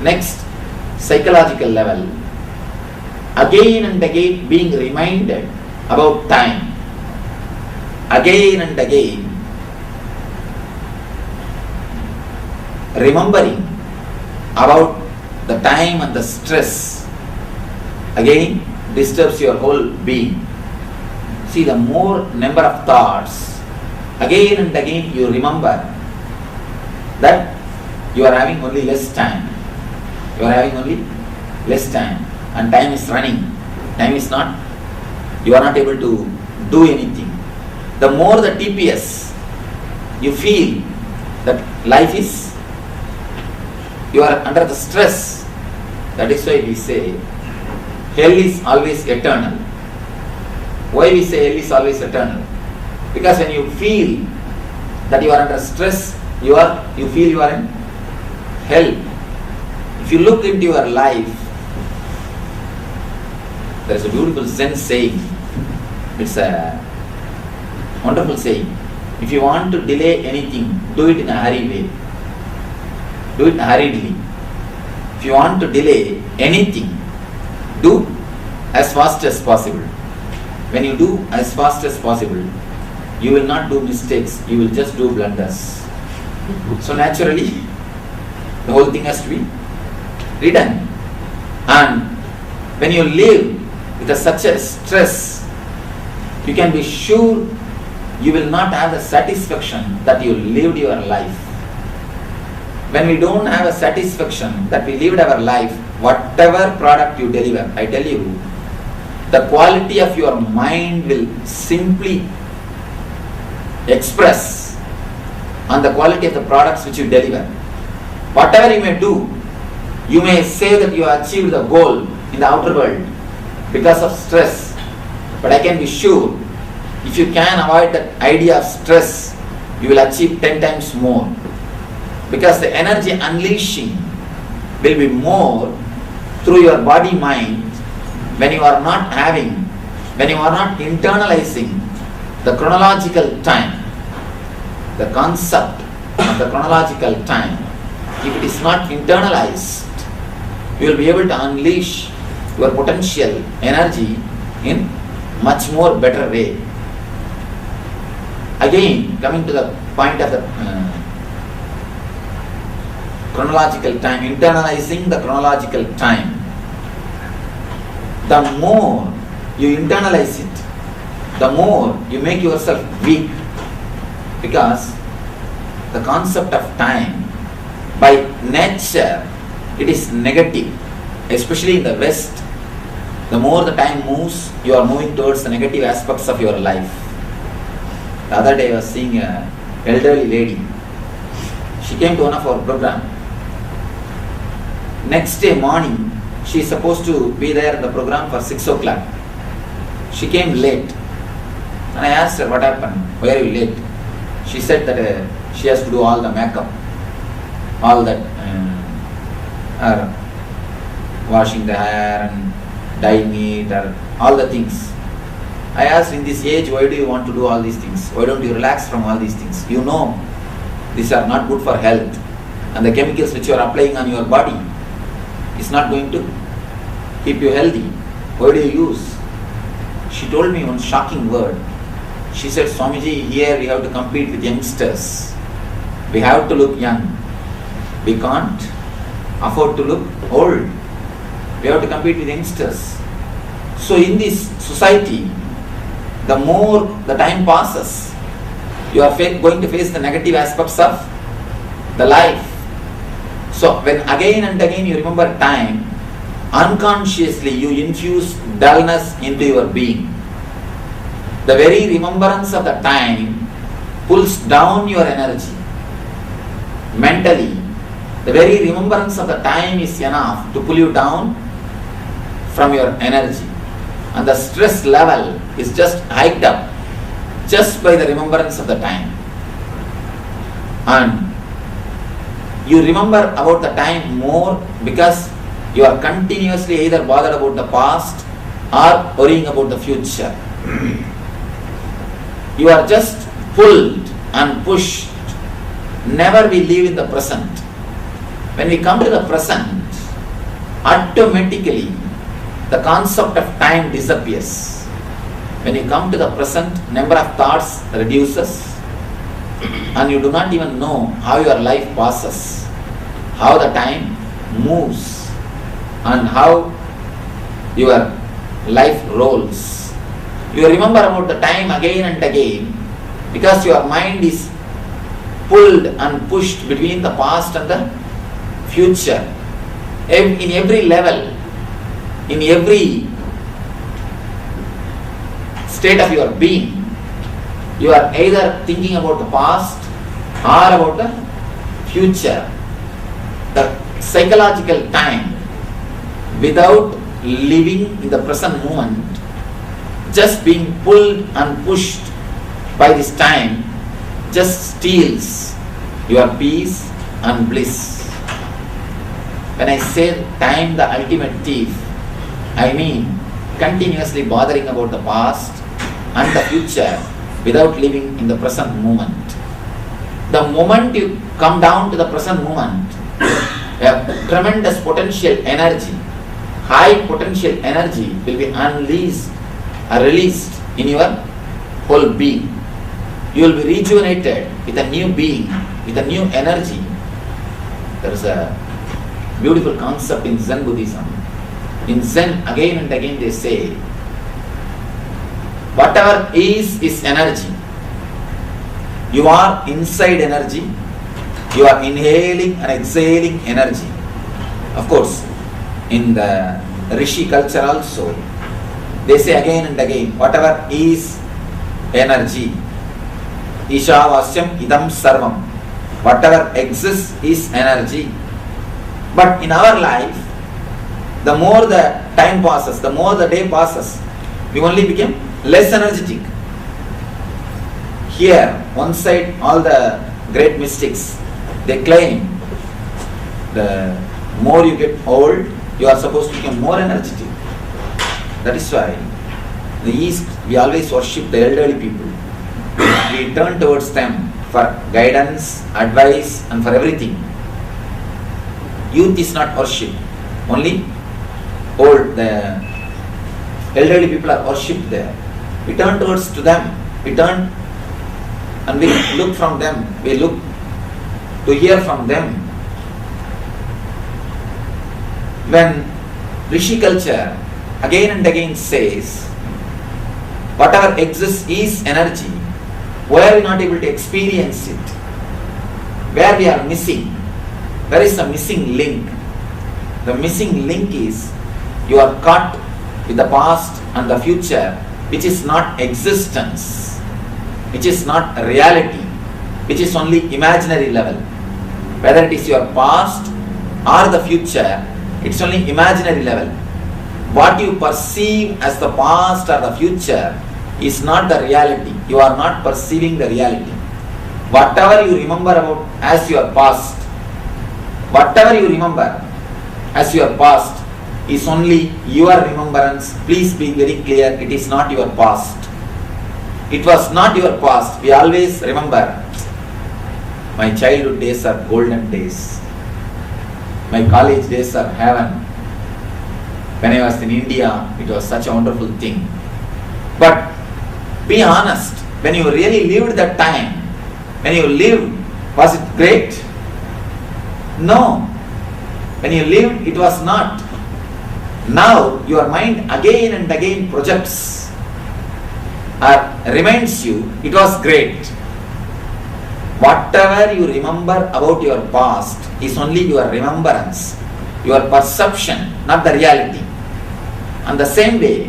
Next, psychological level. Again and again being reminded about time. Again and again remembering about the time and the stress again disturbs your whole being. See, the more number of thoughts, again and again you remember that you are having only less time. You are having only less time and time is running. Time is not, you are not able to do anything. The more the TPS you feel that life is, you are under the stress. That is why we say hell is always eternal. Why we say hell is always eternal? Because when you feel that you are under stress, you feel you are in hell. If you look into your life, there is a beautiful Zen saying. It's a wonderful saying. If you want to delay anything, do it in a hurry way. Do it hurriedly. If you want to delay anything, do as fast as possible. When you do as fast as possible, you will not do mistakes, you will just do blunders. So naturally, the whole thing has to be redone. And when you live with such a stress, you can be sure you will not have the satisfaction that you lived your life. When we don't have a satisfaction that we lived our life, whatever product you deliver, I tell you, the quality of your mind will simply express on the quality of the products which you deliver. Whatever you may do, you may say that you achieved the goal in the outer world because of stress, but I can be sure if you can avoid that idea of stress, you will achieve 10 times more, because the energy unleashing will be more through your body mind when you are not internalizing the chronological time, the concept of the chronological time. If it is not internalized, you will be able to unleash your potential energy in much more better way. Again, coming to the point of the chronological time, internalizing the chronological time. The more you internalize it, the more you make yourself weak, because the concept of time by nature it is negative, especially in the West. The more the time moves, you are moving towards the negative aspects of your life. The other day I was seeing an elderly lady. She came to one of our program. Next day morning, she is supposed to be there in the program for 6 o'clock. She came late. And I asked her, what happened? Why are you late? She said that she has to do all the makeup, all that, washing the hair and dyeing it, or all the things. I asked, in this age, why do you want to do all these things? Why don't you relax from all these things? You know, these are not good for health. And the chemicals which you are applying on your body is not going to keep you healthy. Why do you use? She told me one shocking word. She said, Swamiji, here we have to compete with youngsters. We have to look young. We can't afford to look old. We have to compete with youngsters. So in this society, the more the time passes, you are going to face the negative aspects of the life. So when again and again you remember time, unconsciously you infuse dullness into your being. The very remembrance of the time pulls down your energy. Mentally, the very remembrance of the time is enough to pull you down from your energy. And the stress level is just hiked up just by the remembrance of the time. And you remember about the time more because you are continuously either bothered about the past or worrying about the future. You are just pulled and pushed. Never we live in the present. When we come to the present, automatically the concept of time disappears. When you come to the present, number of thoughts reduces and you do not even know how your life passes, how the time moves and how your life rolls. You remember about the time again and again because your mind is pulled and pushed between the past and the future. In every level, in every state of your being, you are either thinking about the past or about the future. The psychological time without living in the present moment, just being pulled and pushed by this time, just steals your peace and bliss. When I say time the ultimate thief, I mean continuously bothering about the past and the future without living in the present moment. The moment you come down to the present moment, a tremendous potential energy, high potential energy will be unleashed or released in your whole being. You will be rejuvenated with a new being, with a new energy. There is a beautiful concept in Zen Buddhism. In Zen, again and again they say, whatever is energy. You are inside energy. You are inhaling and exhaling energy. Of course, in the Rishi culture also, they say again and again, whatever is energy. Ishavasyam idam sarvam. Whatever exists is energy. But in our life, the more the time passes, the more the day passes, we only become less energetic. Here, one side, all the great mystics, they claim the more you get old, you are supposed to become more energetic. That is why in the East, we always worship the elderly people. We turn towards them for guidance, advice and for everything. Youth is not worshipped. Only old, the elderly people are worshipped there. We turn towards to them. We turn and we look from them. We look to hear from them. When Rishi culture again and again says, whatever exists is energy, why are we not able to experience it? Where we are missing? Where is the missing link? The missing link is you are caught with the past and the future, which is not existence, which is not reality, which is only imaginary level. Whether it is your past or the future, it's only imaginary level. What you perceive as the past or the future is not the reality. You are not perceiving the reality. Whatever you remember about as your past, whatever you remember as your past is only your remembrance. Please be very clear, it is not your past. It was not your past. We always remember, my childhood days are golden days. My college days are heaven. When I was in India, it was such a wonderful thing. But be honest, when you really lived that time, when you lived, was it great? No. When you lived, it was not. Now your mind again and again projects or reminds you it was great. Whatever you remember about your past is only your remembrance, your perception, not the reality. And the same way,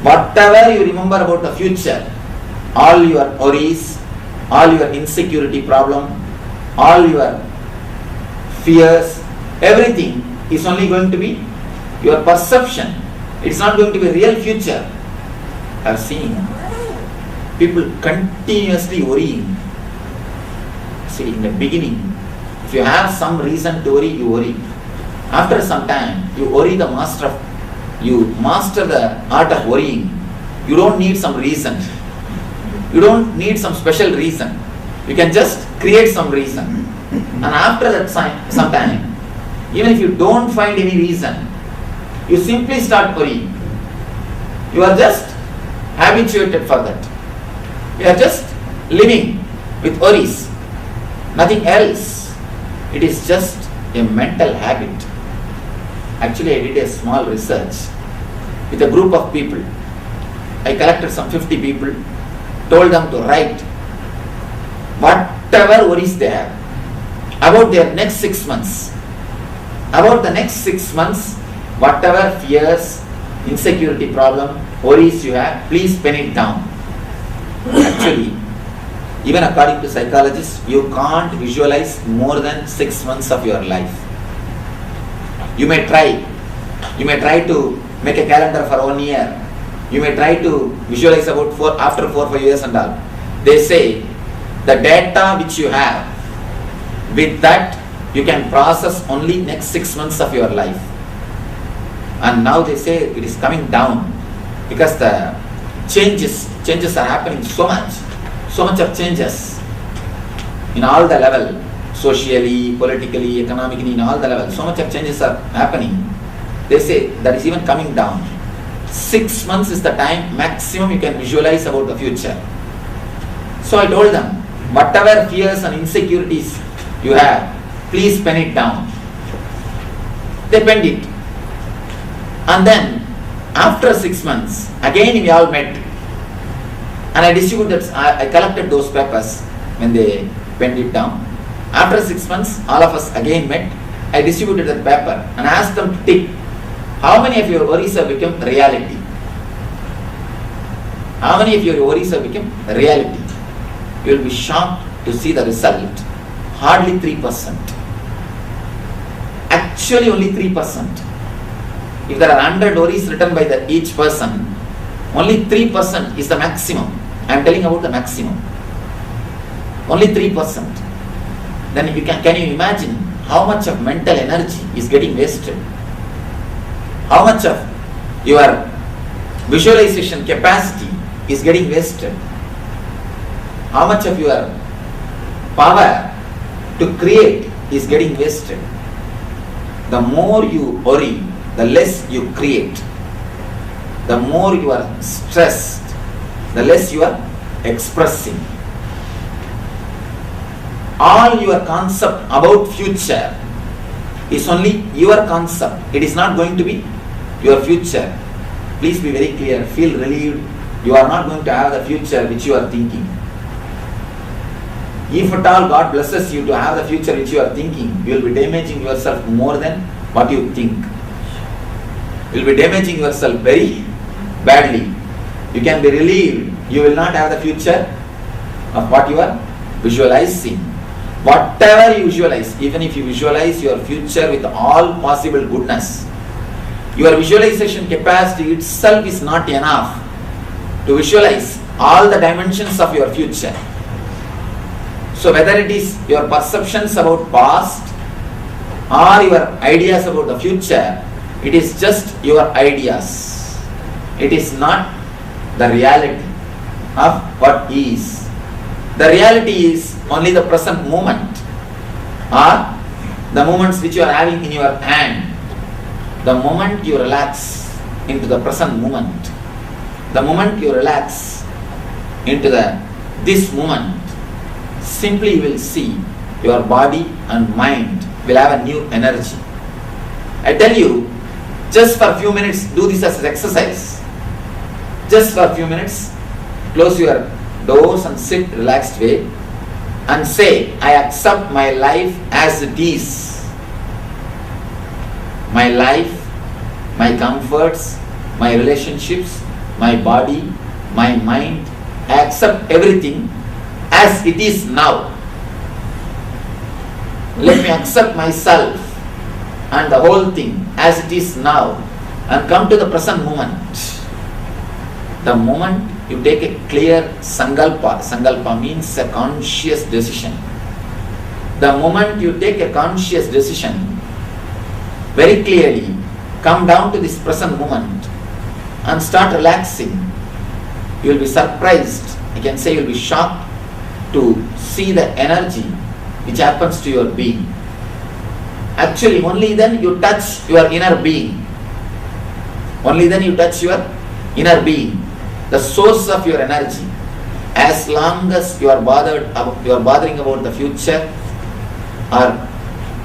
whatever you remember about the future, all your worries, all your insecurity problem, all your fears, everything is only going to be your perception. It's not going to be a real future. I have seen people continuously worrying. See, in the beginning, if you have some reason to worry, you worry. After some time, you master the art of worrying. You don't need some reason. You don't need some special reason. You can just create some reason. And after that some time, even if you don't find any reason, you simply start worrying. You are just habituated for that. You are just living with worries, nothing else. It is just a mental habit. Actually, I did a small research with a group of people. I collected some 50 people, told them to write whatever worries they have about their next 6 months. About the next 6 months, whatever fears, insecurity problem, worries you have, please pen it down. Actually, even according to psychologists, you can't visualize more than 6 months of your life. You may try to make a calendar for 1 year. You may try to visualize about after 4 or 5 years and all. They say the data which you have, with that you can process only next 6 months of your life. And now they say it is coming down because the changes are happening so much of changes in all the level, socially, politically, economically, in all the levels, so much of changes are happening. They say that is even coming down. 6 months is the time maximum you can visualize about the future. So I told them, whatever fears and insecurities you have, please pen it down. They penned it. And then after 6 months, again we all met. And I collected those papers when they penned it down. After 6 months, all of us again met. I distributed that paper and asked them to tick how many of your worries have become reality. How many of your worries have become reality? You will be shocked to see the result. Hardly 3%. Actually only 3%. If there are 100 worries written by each person, only 3% is the maximum. I am telling about the maximum. Only 3%. Then can you imagine how much of mental energy is getting wasted? How much of your visualization capacity is getting wasted? How much of your power to create is getting wasted? The more you worry, the less you create. The more you are stressed, the less you are expressing. All your concept about future is only your concept. It is not going to be your future. Please be very clear. Feel relieved. You are not going to have the future which you are thinking. If at all God blesses you to have the future which you are thinking, you will be damaging yourself more than what you think. You will be damaging yourself very badly. You can be relieved. You will not have the future of what you are visualizing. Whatever you visualize, even if you visualize your future with all possible goodness, your visualization capacity itself is not enough to visualize all the dimensions of your future. So whether it is your perceptions about past or your ideas about the future, it is just your ideas. It is not the reality of what is. The reality is only the present moment or the moments which you are having in your hand. The moment you relax into the present moment, the moment you relax into this moment, simply you will see your body and mind will have a new energy. I tell you, just for a few minutes, do this as an exercise. Just for a few minutes, close your doors and sit relaxed way and say, I accept my life as it is. My life, my comforts, my relationships, my body, my mind, I accept everything as it is now. Let me accept myself and the whole thing as it is now and come to the present moment. The moment you take a clear sankalpa, sankalpa means a conscious decision. The moment you take a conscious decision, very clearly come down to this present moment and start relaxing, you will be surprised, I can say you will be shocked to see the energy which happens to your being. Actually, only then you touch your inner being. Only then you touch your inner being, the source of your energy. As long as you are bothering about the future or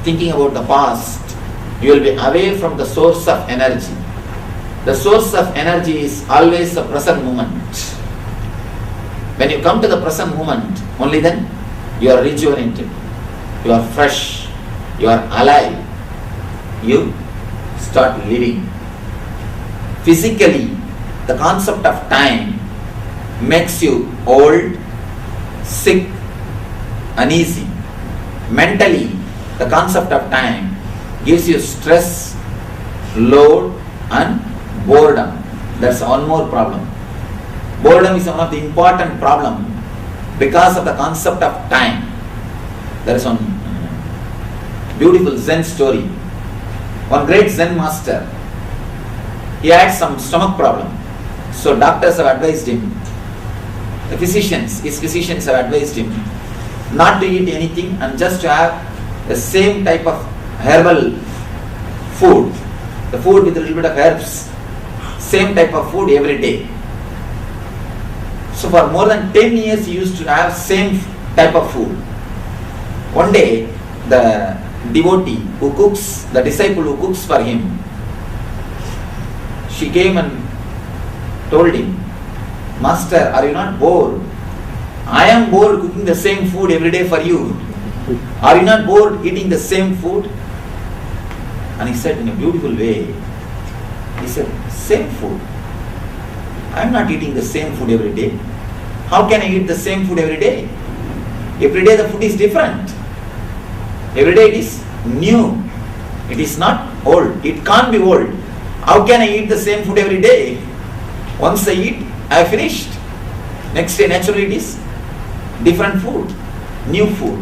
thinking about the past, you will be away from the source of energy. The source of energy is always the present moment. When you come to the present moment, only then you are rejuvenated, you are fresh, you are alive, you start living. Physically, the concept of time makes you old, sick, uneasy. Mentally, the concept of time gives you stress, load and boredom. That's one more problem. Boredom is one of the important problem because of the concept of time. There is one beautiful Zen story. One great Zen master, he had some stomach problem. So doctors have advised him, his physicians have advised him not to eat anything and just to have the same type of herbal food, the food with a little bit of herbs, same type of food every day. So for more than 10 years he used to have same type of food. One day the devotee who cooks, the disciple who cooks for him, she came and told him, Master, are you not bored? I am bored cooking the same food every day for you. Are you not bored eating the same food? And he said in a beautiful way, he said, same food. I am not eating the same food every day. How can I eat the same food every day? Every day the food is different. Every day it is new. It is not old. It can't be old. How can I eat the same food every day? Once I eat, I have finished. Next day naturally it is different food, new food.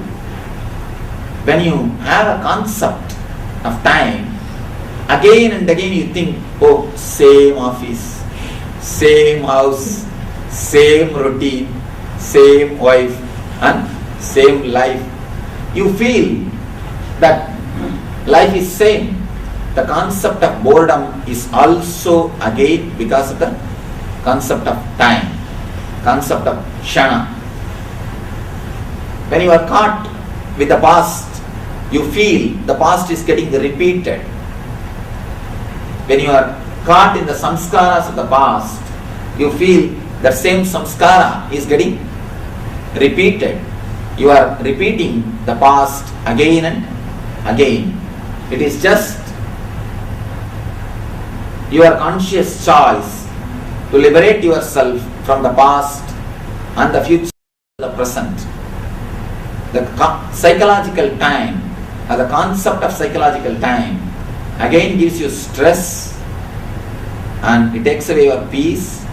When you have a concept of time, again and again you think, oh, same office, same house, same routine, same wife and same life. You feel that life is same. The concept of boredom is also again because of the concept of time, concept of shana. When you are caught with the past, you feel the past is getting repeated. When you are caught in the samskaras of the past, you feel the same samskara is getting repeated. You are repeating the past again and again. It is just your conscious choice to liberate yourself from the past and the future, the present. The psychological time, or the concept of psychological time, again gives you stress and it takes away your peace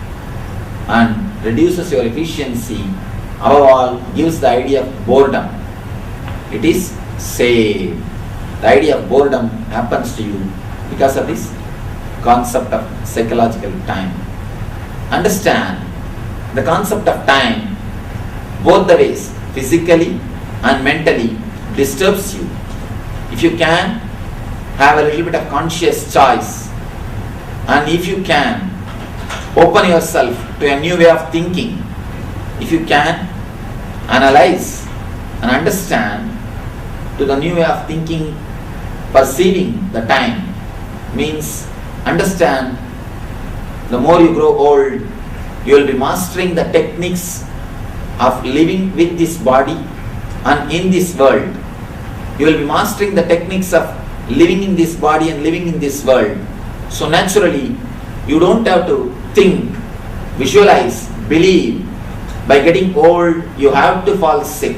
and reduces your efficiency. Above all, gives the idea of boredom. It is same. The idea of boredom happens to you because of this concept of psychological time. Understand the concept of time both the ways, physically and mentally, disturbs you. If you can have a little bit of conscious choice, and if you can open yourself to a new way of thinking, if you can analyze and understand to the new way of thinking, perceiving the time, means understand, the more you grow old, you will be mastering the techniques of living with this body and in this world. You will be mastering the techniques of living in this body and living in this world. So naturally, you don't have to think, visualize, believe. By getting old, you have to fall sick.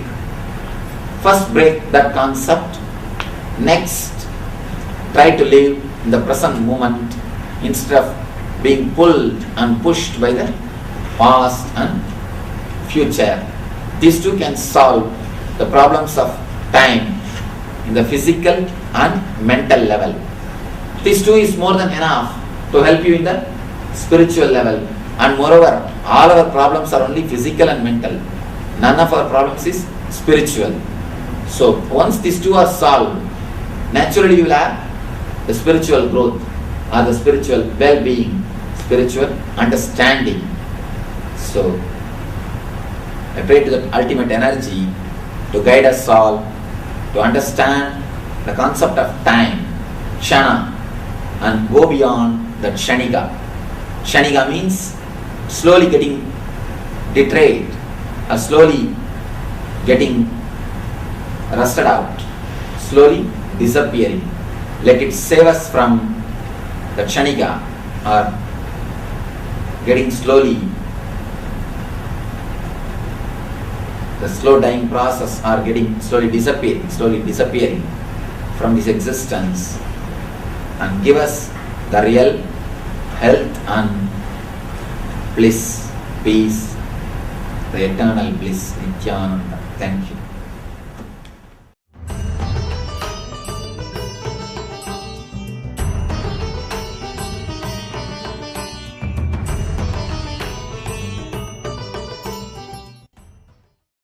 First break that concept. Next, try to live in the present moment instead of being pulled and pushed by the past and future. These two can solve the problems of time in the physical and mental level. This two is more than enough to help you in the spiritual level. And moreover, all our problems are only physical and mental. None of our problems is spiritual. So once these two are solved, naturally you will have the spiritual growth or the spiritual well-being, spiritual understanding. So I pray to the ultimate energy to guide us all to understand the concept of time, kshana, and go beyond that kshanika. Kshanika means slowly getting detrayed or slowly getting rusted out, slowly disappearing. Let it save us from the kshanika or getting slowly, the slow dying process or getting slowly disappearing from this existence, and give us the real health and bliss, peace, the eternal bliss, Nityananda. Thank you.